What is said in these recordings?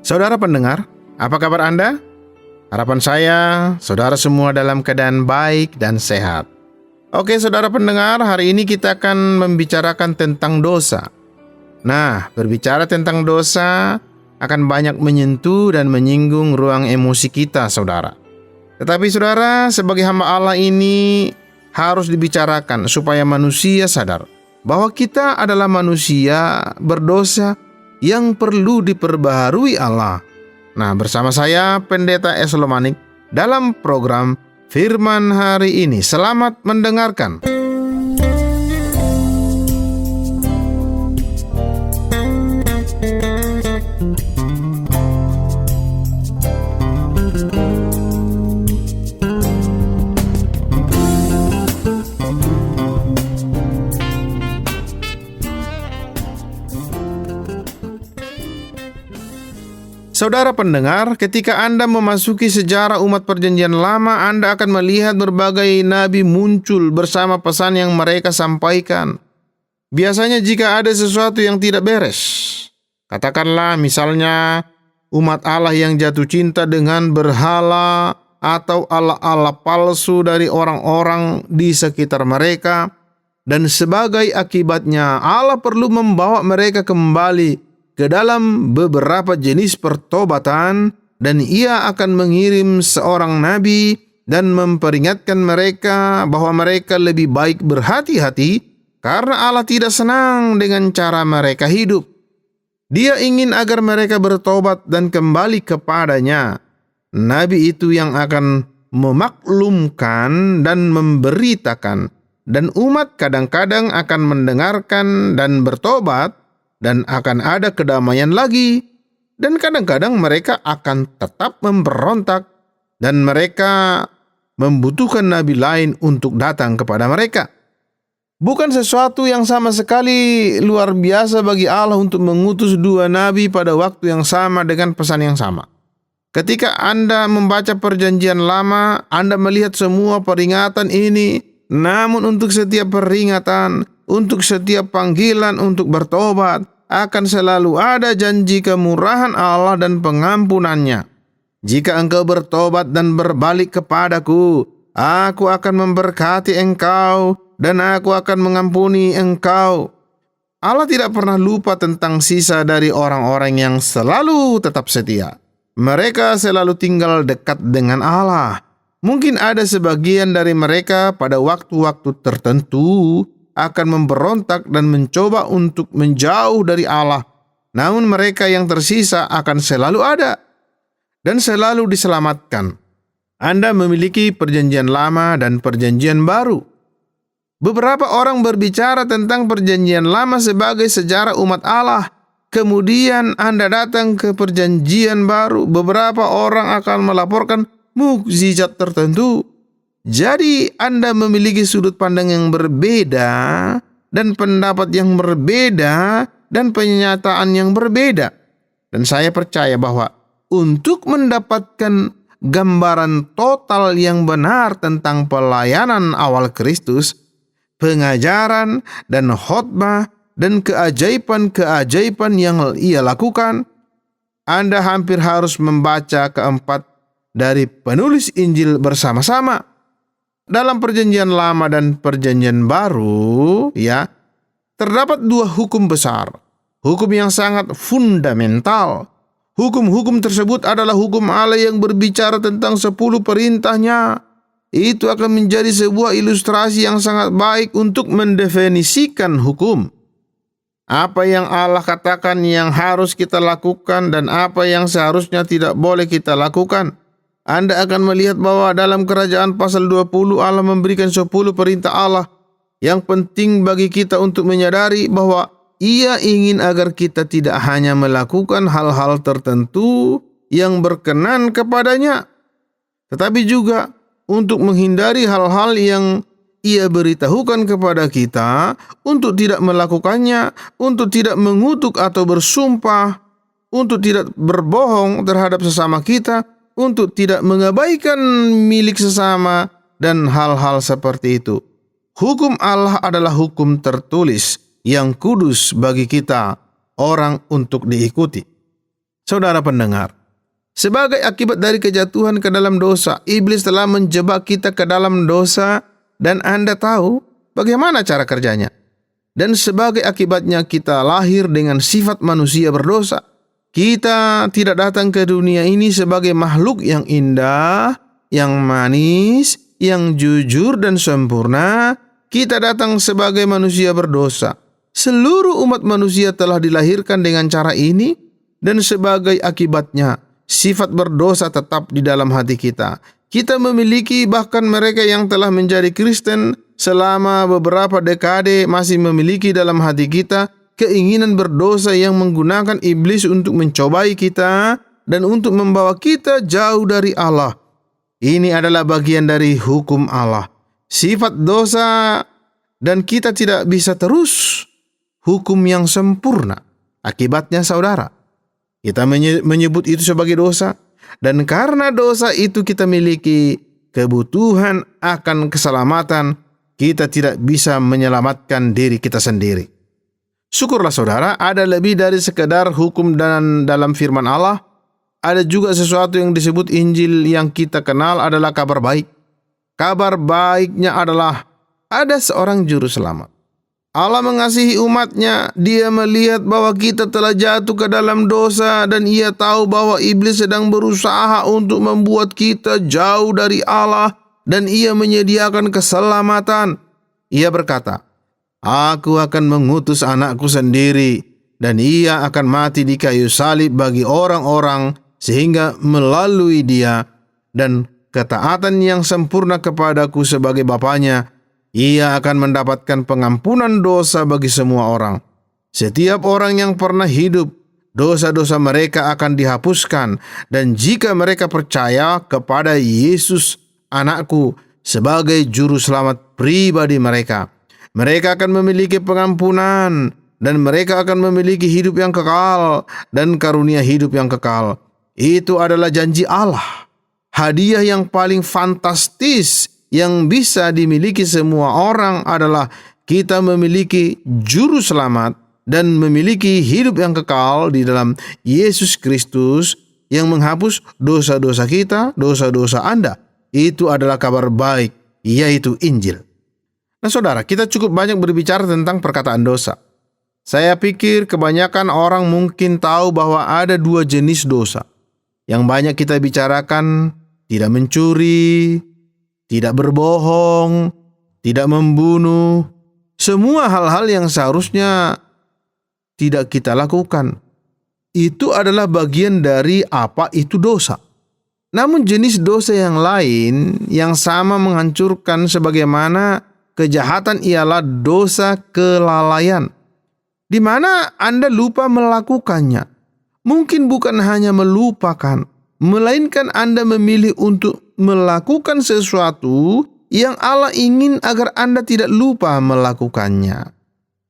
Saudara pendengar, apa kabar Anda? Harapan saya, saudara semua dalam keadaan baik dan sehat. Oke saudara pendengar, hari ini kita akan membicarakan tentang dosa. Nah, berbicara tentang dosa akan banyak menyentuh dan menyinggung ruang emosi kita, saudara. Tetapi saudara, sebagai hamba Allah ini harus dibicarakan supaya manusia sadar bahwa kita adalah manusia berdosa yang perlu diperbaharui Allah. Nah, bersama saya Pendeta Eslomanik dalam program Firman hari ini. Selamat mendengarkan. Saudara pendengar, ketika Anda memasuki sejarah umat perjanjian lama, Anda akan melihat berbagai nabi muncul bersama pesan yang mereka sampaikan. Biasanya jika ada sesuatu yang tidak beres, katakanlah misalnya umat Allah yang jatuh cinta dengan berhala atau allah-allah palsu dari orang-orang di sekitar mereka, dan sebagai akibatnya Allah perlu membawa mereka kembali ke dalam beberapa jenis pertobatan, dan ia akan mengirim seorang nabi dan memperingatkan mereka bahwa mereka lebih baik berhati-hati karena Allah tidak senang dengan cara mereka hidup. Dia ingin agar mereka bertobat dan kembali kepadanya. Nabi itu yang akan memaklumkan dan memberitakan, dan umat kadang-kadang akan mendengarkan dan bertobat, dan akan ada kedamaian lagi. Dan kadang-kadang mereka akan tetap memberontak, dan mereka membutuhkan nabi lain untuk datang kepada mereka. Bukan sesuatu yang sama sekali luar biasa bagi Allah untuk mengutus dua nabi pada waktu yang sama dengan pesan yang sama. Ketika Anda membaca perjanjian lama, Anda melihat semua peringatan ini, namun untuk setiap peringatan, untuk setiap panggilan untuk bertobat, akan selalu ada janji kemurahan Allah dan pengampunannya. Jika engkau bertobat dan berbalik kepadaku, aku akan memberkati engkau dan aku akan mengampuni engkau. Allah tidak pernah lupa tentang sisa dari orang-orang yang selalu tetap setia. Mereka selalu tinggal dekat dengan Allah. Mungkin ada sebagian dari mereka pada waktu-waktu tertentu akan memberontak dan mencoba untuk menjauh dari Allah. Namun mereka yang tersisa akan selalu ada dan selalu diselamatkan. Anda memiliki perjanjian lama dan perjanjian baru. Beberapa orang berbicara tentang perjanjian lama sebagai sejarah umat Allah. Kemudian Anda datang ke perjanjian baru. Beberapa orang akan melaporkan mukjizat tertentu. Jadi Anda memiliki sudut pandang yang berbeda dan pendapat yang berbeda dan penyataan yang berbeda. Dan saya percaya bahwa untuk mendapatkan gambaran total yang benar tentang pelayanan awal Kristus, pengajaran dan khotbah dan keajaiban-keajaiban yang ia lakukan, Anda hampir harus membaca keempat dari penulis Injil bersama-sama. Dalam perjanjian lama dan perjanjian baru, terdapat dua hukum besar. Hukum yang sangat fundamental. Hukum-hukum tersebut adalah hukum Allah yang berbicara tentang 10 perintahnya. Itu akan menjadi sebuah ilustrasi yang sangat baik untuk mendefinisikan hukum. Apa yang Allah katakan yang harus kita lakukan dan apa yang seharusnya tidak boleh kita lakukan. Anda akan melihat bahwa dalam Kerajaan pasal 20 Allah memberikan 10 perintah Allah yang penting bagi kita untuk menyadari bahwa Ia ingin agar kita tidak hanya melakukan hal-hal tertentu yang berkenan kepadanya, tetapi juga untuk menghindari hal-hal yang Ia beritahukan kepada kita untuk tidak melakukannya, untuk tidak mengutuk atau bersumpah, untuk tidak berbohong terhadap sesama kita, untuk tidak mengabaikan milik sesama, dan hal-hal seperti itu. Hukum Allah adalah hukum tertulis yang kudus bagi kita, orang untuk diikuti. Saudara pendengar, sebagai akibat dari kejatuhan ke dalam dosa, iblis telah menjebak kita ke dalam dosa dan Anda tahu bagaimana cara kerjanya. Dan sebagai akibatnya kita lahir dengan sifat manusia berdosa. Kita tidak datang ke dunia ini sebagai makhluk yang indah, yang manis, yang jujur dan sempurna. Kita datang sebagai manusia berdosa. Seluruh umat manusia telah dilahirkan dengan cara ini, dan sebagai akibatnya sifat berdosa tetap di dalam hati kita. Kita memiliki, bahkan mereka yang telah menjadi Kristen selama beberapa dekade masih memiliki dalam hati kita keinginan berdosa yang menggunakan iblis untuk mencobai kita dan untuk membawa kita jauh dari Allah. Ini adalah bagian dari hukum Allah. Sifat dosa, dan kita tidak bisa terus hukum yang sempurna. Akibatnya saudara, kita menyebut itu sebagai dosa. Dan karena dosa itu kita miliki kebutuhan akan keselamatan, kita tidak bisa menyelamatkan diri kita sendiri. Syukurlah saudara, ada lebih dari sekedar hukum dan dalam firman Allah. Ada juga sesuatu yang disebut Injil yang kita kenal adalah kabar baik. Kabar baiknya adalah ada seorang juru selamat. Allah mengasihi umatnya. Dia melihat bahwa kita telah jatuh ke dalam dosa dan ia tahu bahwa iblis sedang berusaha untuk membuat kita jauh dari Allah dan ia menyediakan keselamatan. Ia berkata, "Aku akan mengutus anakku sendiri dan ia akan mati di kayu salib bagi orang-orang sehingga melalui dia dan ketaatan yang sempurna kepadaku sebagai Bapanya, ia akan mendapatkan pengampunan dosa bagi semua orang. Setiap orang yang pernah hidup, dosa-dosa mereka akan dihapuskan, dan jika mereka percaya kepada Yesus anakku sebagai juru selamat pribadi mereka, mereka akan memiliki pengampunan dan mereka akan memiliki hidup yang kekal dan karunia hidup yang kekal." Itu adalah janji Allah. Hadiah yang paling fantastis yang bisa dimiliki semua orang adalah kita memiliki juru selamat dan memiliki hidup yang kekal di dalam Yesus Kristus yang menghapus dosa-dosa kita, dosa-dosa Anda. Itu adalah kabar baik, yaitu Injil. Nah saudara, kita cukup banyak berbicara tentang perkataan dosa. Saya pikir kebanyakan orang mungkin tahu bahwa ada dua jenis dosa. Yang banyak kita bicarakan, tidak mencuri, tidak berbohong, tidak membunuh. Semua hal-hal yang seharusnya tidak kita lakukan. Itu adalah bagian dari apa itu dosa. Namun jenis dosa yang lain yang sama menghancurkan sebagaimana kejahatan ialah dosa kelalaian, di mana Anda lupa melakukannya. Mungkin bukan hanya melupakan, melainkan Anda memilih untuk melakukan sesuatu yang Allah ingin agar Anda tidak lupa melakukannya.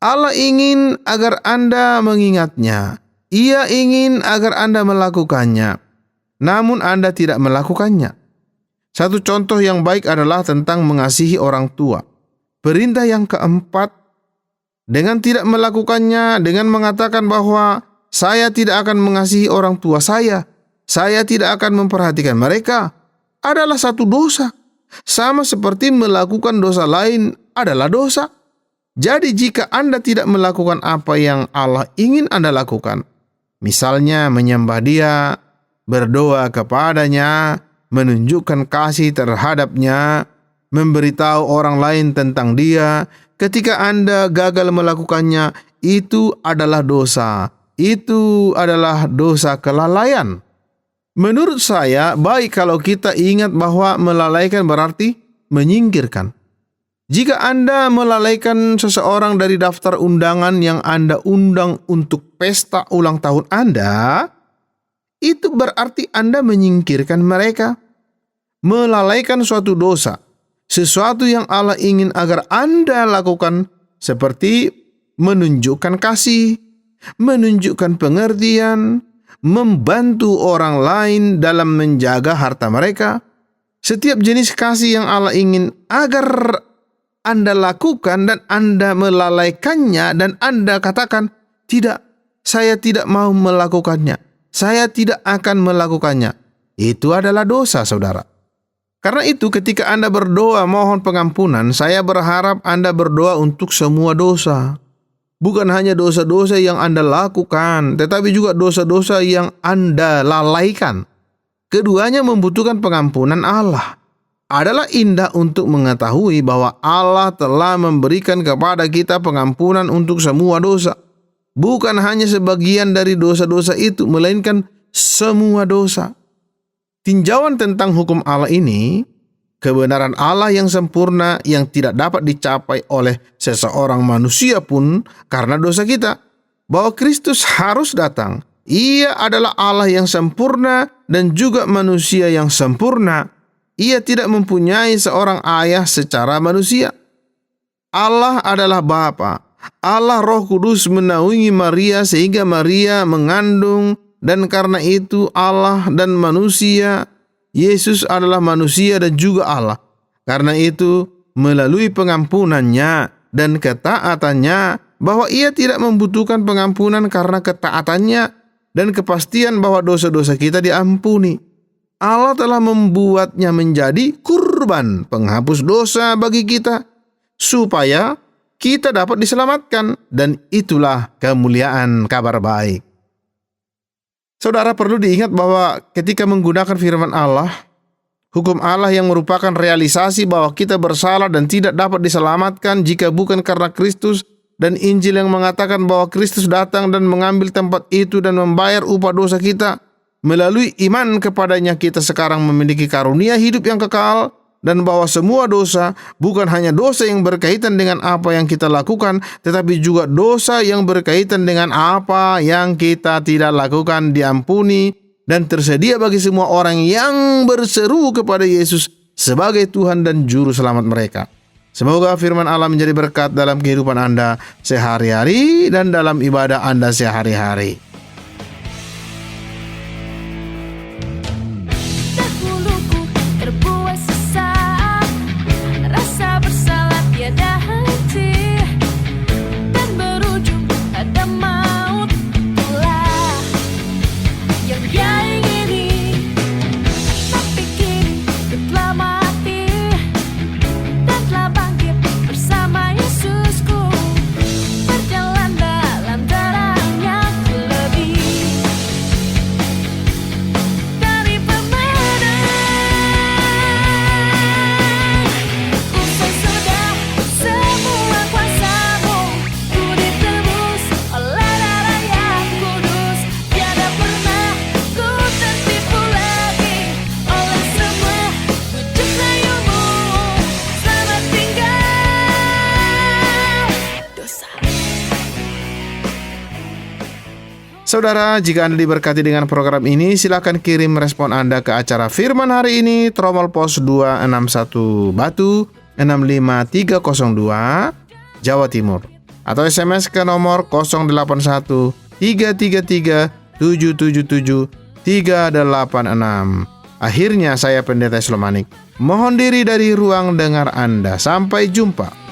Allah ingin agar Anda mengingatnya. Ia ingin agar Anda melakukannya, namun Anda tidak melakukannya. Satu contoh yang baik adalah tentang mengasihi orang tua. Perintah yang keempat, dengan tidak melakukannya, dengan mengatakan bahwa saya tidak akan mengasihi orang tua saya tidak akan memperhatikan mereka, adalah satu dosa. Sama seperti melakukan dosa lain adalah dosa. Jadi jika Anda tidak melakukan apa yang Allah ingin Anda lakukan, misalnya menyembah Dia, berdoa kepadanya, menunjukkan kasih terhadapnya, memberitahu orang lain tentang Dia, ketika Anda gagal melakukannya, itu adalah dosa. Itu adalah dosa kelalaian. Menurut saya, baik kalau kita ingat bahwa melalaikan berarti menyingkirkan. Jika Anda melalaikan seseorang dari daftar undangan yang Anda undang untuk pesta ulang tahun Anda, itu berarti Anda menyingkirkan mereka. Melalaikan suatu dosa, sesuatu yang Allah ingin agar Anda lakukan, seperti menunjukkan kasih, menunjukkan pengertian, membantu orang lain dalam menjaga harta mereka. Setiap jenis kasih yang Allah ingin agar Anda lakukan dan Anda melalaikannya dan Anda katakan, "Tidak, saya tidak mau melakukannya. saya tidak akan melakukannya. Itu adalah dosa, saudara. Karena itu ketika Anda berdoa mohon pengampunan, saya berharap Anda berdoa untuk semua dosa. Bukan hanya dosa-dosa yang Anda lakukan, tetapi juga dosa-dosa yang Anda lalaikan. Keduanya membutuhkan pengampunan Allah. Adalah indah untuk mengetahui bahwa Allah telah memberikan kepada kita pengampunan untuk semua dosa. Bukan hanya sebagian dari dosa-dosa itu, melainkan semua dosa. Tinjauan tentang hukum Allah ini, kebenaran Allah yang sempurna yang tidak dapat dicapai oleh seseorang manusia pun karena dosa kita. Bahwa Kristus harus datang. Ia adalah Allah yang sempurna dan juga manusia yang sempurna. Ia tidak mempunyai seorang ayah secara manusia. Allah adalah Bapa. Allah Roh Kudus menaungi Maria sehingga Maria mengandung, dan karena itu Allah dan manusia, Yesus adalah manusia dan juga Allah. Karena itu melalui pengampunannya dan ketaatannya, bahwa ia tidak membutuhkan pengampunan karena ketaatannya dan kepastian bahwa dosa-dosa kita diampuni. Allah telah membuatnya menjadi kurban penghapus dosa bagi kita, supaya kita dapat diselamatkan, dan itulah kemuliaan kabar baik. Saudara, perlu diingat bahwa ketika menggunakan firman Allah, hukum Allah yang merupakan realisasi bahwa kita bersalah dan tidak dapat diselamatkan jika bukan karena Kristus, dan Injil yang mengatakan bahwa Kristus datang dan mengambil tempat itu dan membayar upah dosa kita. Melalui iman kepadanya kita sekarang memiliki karunia hidup yang kekal, dan bahwa semua dosa, bukan hanya dosa yang berkaitan dengan apa yang kita lakukan, tetapi juga dosa yang berkaitan dengan apa yang kita tidak lakukan, diampuni dan tersedia bagi semua orang yang berseru kepada Yesus sebagai Tuhan dan Juru Selamat mereka. Semoga firman Allah menjadi berkat dalam kehidupan Anda sehari-hari dan dalam ibadah Anda sehari-hari. Saudara, jika Anda diberkati dengan program ini, silakan kirim respon Anda ke acara Firman Hari Ini, Tromol Pos 261 Batu 65302, Jawa Timur. Atau SMS ke nomor 081 333 777 386. Akhirnya saya Pendeta Slomanik mohon diri dari ruang dengar Anda. Sampai jumpa.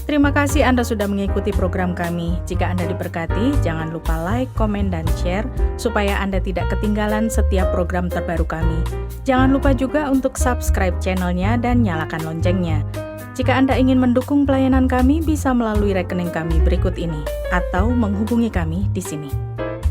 Terima kasih Anda sudah mengikuti program kami. Jika Anda diberkati, jangan lupa like, komen, dan share supaya Anda tidak ketinggalan setiap program terbaru kami. Jangan lupa juga untuk subscribe channelnya dan nyalakan loncengnya. Jika Anda ingin mendukung pelayanan kami, bisa melalui rekening kami berikut ini, atau menghubungi kami di sini.